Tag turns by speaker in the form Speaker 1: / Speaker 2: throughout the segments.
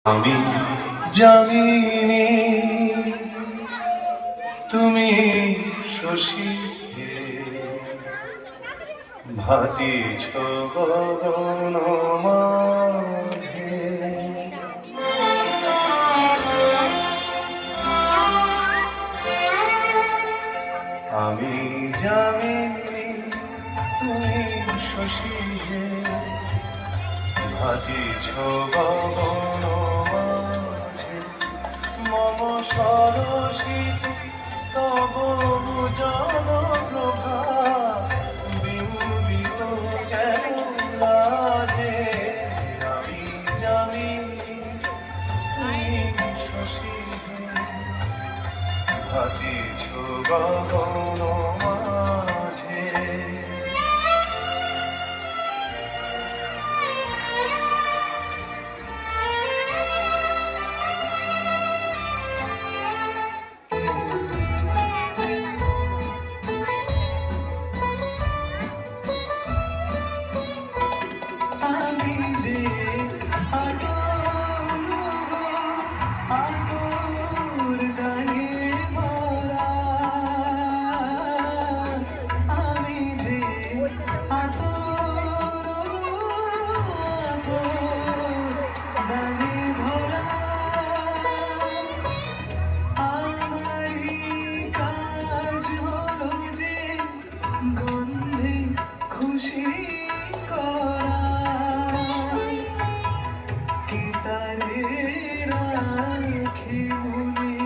Speaker 1: আমি জানিনি তুমি শশী ভাতিছ গগন মাঝে। আমি জানিনি তুমি শশী ভাতিছ গগন মাঝে। মম সরসিত তব জন প্রভা বিম্বিত যেন লাজে। আমি জানিনি তুমি শশী ভাতিছ গগন মাঝে। গন্ধে খুশি করা কি তারে রাখি মনে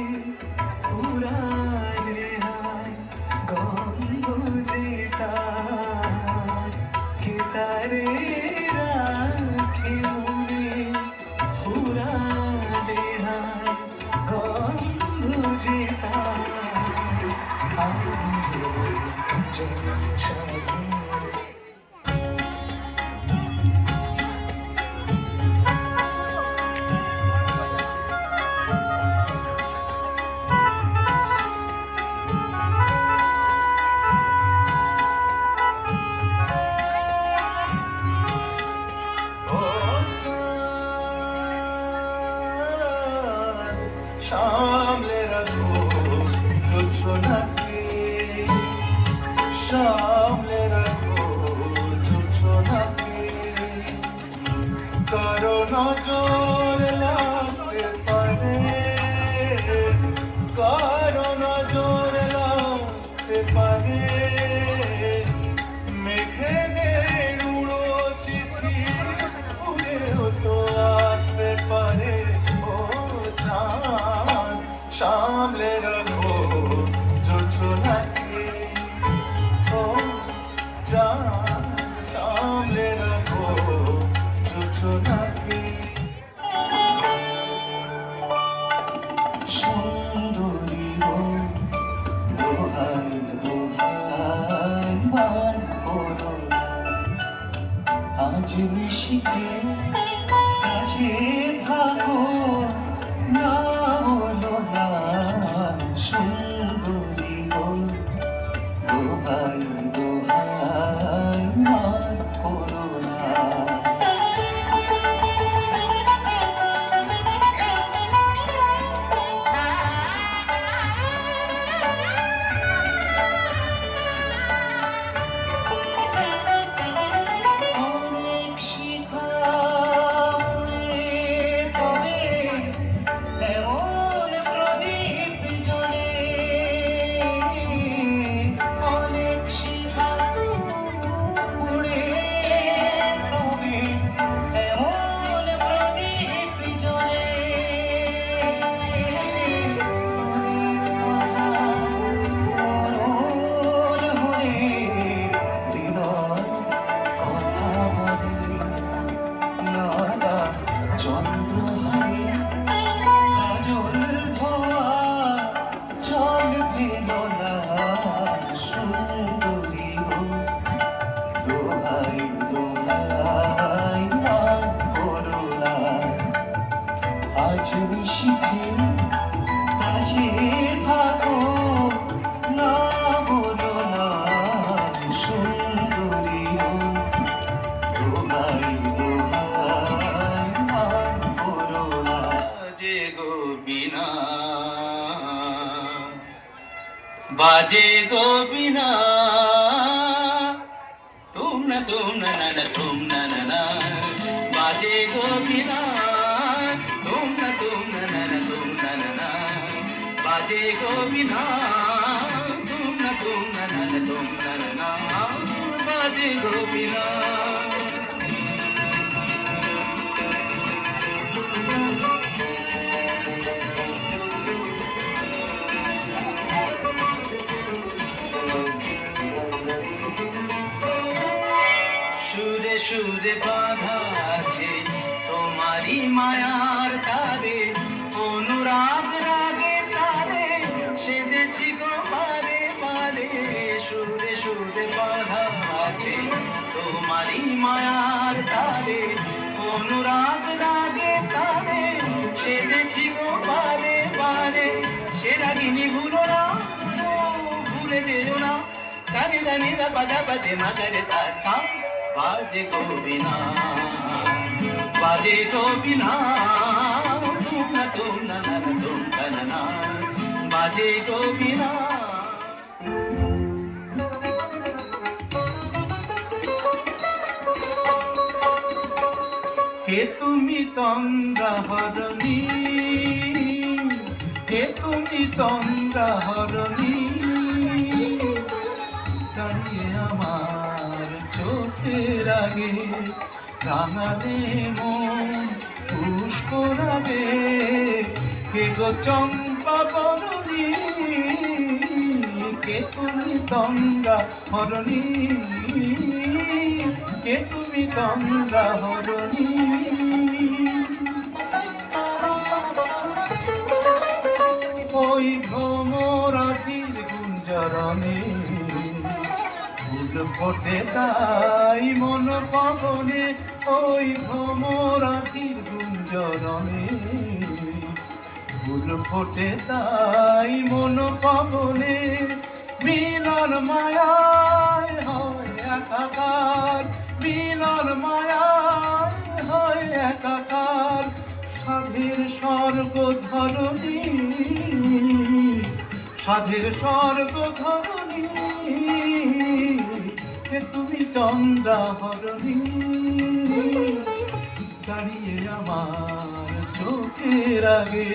Speaker 1: পুরায় হায় গন্ধ যেতা কি তারে রাখি মনে পুরায় হায় গন্ধ যেতা। সামলে রাখো জোছনাকে, সামলে রাখো জোছনাকে। কারো নজর লাগতে পারে, কারো নজর লাগতে পারে। মেঘেদের উড়ো চিঠি উড়েও তো আসতে পারে। ও চাঁদ সামলে রাখো জোছনাকে, ও চাঁদ সামলে রাখো জোছনাকে। সুন্দরী গো দোহাই দোহাই মান করো আজ নিশিতে কাছে থাকো না বলো না। সুন্দরী গো দোহাই দোহাই মান করো না। অনেক শিখা উড়ে তবে এমন প্রদীপ জ্বলে। অনেক শিখা উড়ে তবে এমন প্রদীপ জ্বলে। অনেক কথা মরণ হলে হৃদয় কথা বলে। নানা চন্দ্রহারে কাজল ধোয়া জল পেল না। সুন্দরী গো দোহাই দোহাই মান করো না। আজ নিশিতে কাছে থাকো না বলো না। সুন্দরী গো দোহাই দোহাই মান করো না। বাজে গো বীণা, বাজে গো বীণা, তুম না না তুম না না, বাজে গো বীণা, তুম না না তুম না না, বাজে গো বীণা, তুম না না তুম না না, বাজে গো বীণা। সুরে সুরে বাঁধা আছে তোমারি মায়ার তারে, অনুরাগ রাগে তারে সেজেছি গো পারে পারে। সুরে সুরে বাঁধা আছে তোমারি মায়ার তারে, অনুরাগ রাগে তারে সেজেছি গো পারে পারে। সে রাগিনী ভুলো না, ভুলে যেও না, কানে জানি না বাজা বাজে মাগারে সাথা। বাজে গো বীণা, বাজে গো বীণা, তুম না তুম না না, বাজে গো বীণা। কে তুমি তন্দ্রা হরণী, কে তুমি তন্দ্রা হরণী, দাঁড়িয়ে আমার চোখের আগে রাঙালে মন পুষ্প রাগে। কে গো চম্পা বরণী, কে তুমি তন্দ্রা হরণী, কে তুমি তন্দ্রা হরণী। ওই ভ্রমরাতির গুঞ্জরণে ফুল ফোটে তাই মন পবনে, ওই ভ্রমরাতির গুঞ্জরণে ফুল ফোটে তাই মন পবনে। মিলন মায়ায় হয় একাকার, মিলন মায়ায় হয় একাকার। সাধের স্বর্গ ধরণী, সাধের স্বর্গ ধরণী, কে তুমি চন্দ্রা হরণী, দাঁড়িয়ে আমার চোখের আগে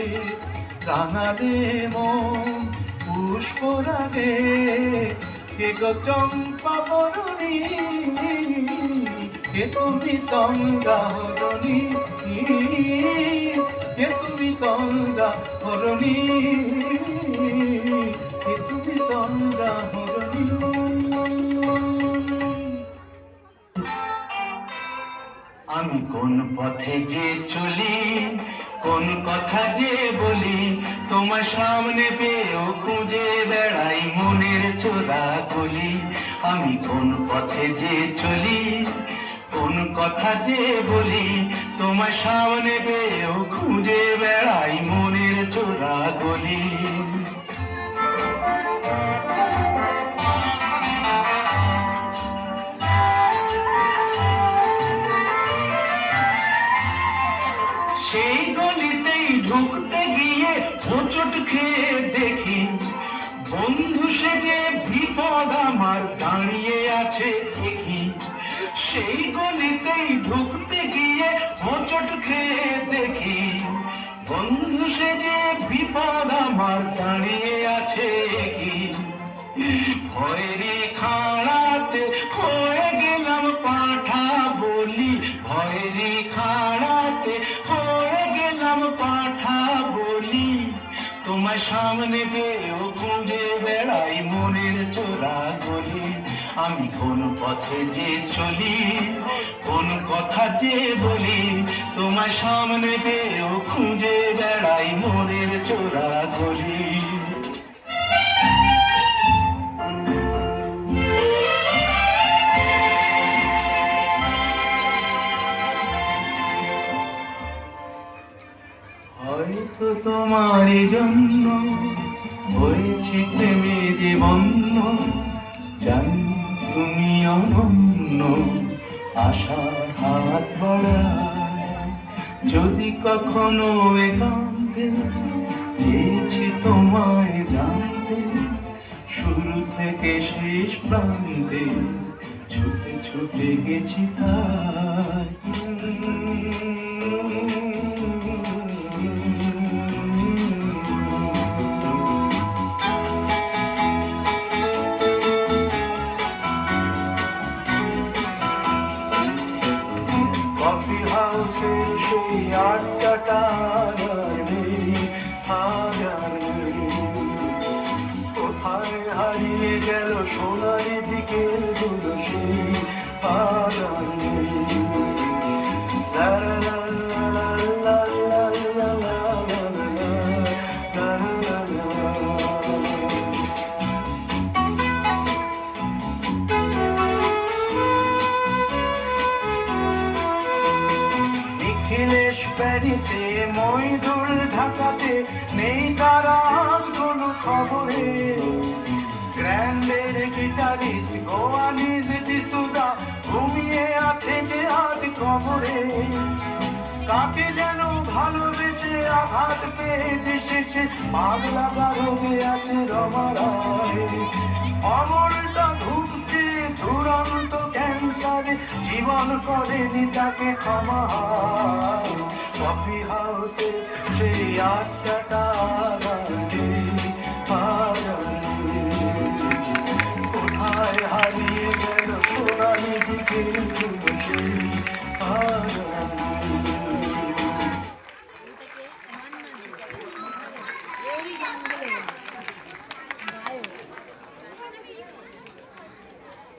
Speaker 1: রাঙালে মন পুষ্প রাগে। কে গো চম্পা বরণী, কে তুমি তন্দ্রা হরণী, কে তুমি তন্দ্রা হরণী, কে তুমি তন্দ্রা হরণী। আমি কোন পথে যে চলি, কোন কথা যে বলি, তোমার সামনে পেয়েও খুঁজে বেড়াই মনের চোরা গলি। আমি কোন পথে যে চলি, কোন কথা যে বলি, তোমার সামনে পেয়েও খুঁজে বেড়াই মনের চোরা গলি। সেই গলিতেই ঢুকতে গিয়ে হোঁচট খেয়ে দেখি, বন্ধু সেজে বিপদ আমার দাঁড়িয়ে আছে দেখি। সেই গলিতেই ঢুকতে গিয়ে হোঁচট খেয়ে দেখি, বন্ধু সেজে বিপদ আমার দাঁড়িয়ে আছে কি। ভয়েরই খাড়াতে হয়ে গেলাম পাঁঠা বলি, ভয়েরই খাড়াতে হয়ে গেলাম পাঁঠা বলি। তোমার সামনে পেয়েও খুঁজে বেড়াই মনের চোরা গলি। আমি কোন পথে যে চলি, কোন কথা যে বলি, তোমার সামনে পেয়েও খুঁজে বেড়াই মনের চোরা গলি। হয়তো তোমার জন্য হয়েছে প্রেমে যে বন্য, জানি তুমি অনন্য, আশার হাত বাড়ায় যদি কখনো একান্তে চেয়েছি তোমায় জানতে, শুরু থেকে শেষ প্রান্তে ছুটে ছুটে গেছি তাই। কফি হাউসের সেই আড্ডাটা আর নেই, আর নেই। কোথায় হারিয়ে গেল সোনালি দিকের গুলো সেই আর নেই। লা লা লা লা লা লা লা লা লা লা লা। নিখিলেশ প্যারিসে, মইদুল ঢাকাতে, নেই তার আজ কোনো খবরে। গ্র্যান্ডের গিটারিস্ট গোয়ানিজ ডিসুজা ঘুমিয়ে আছে যে আজ কবরে। কাকে যেন ভালোবেসে আঘাত পেয়েছে শেষে, পাগলা রোগে আছে রমারায়। অমরটা ধুকছে দুরন্ত ক্যান্সারে, জীবন করেনি তাকে ক্ষমা। কফি হাউসে সেই আড্ডাটা আর নেই, আর নেই। কোথায় হারিয়ে গেল সোনালি দিকে সেই আর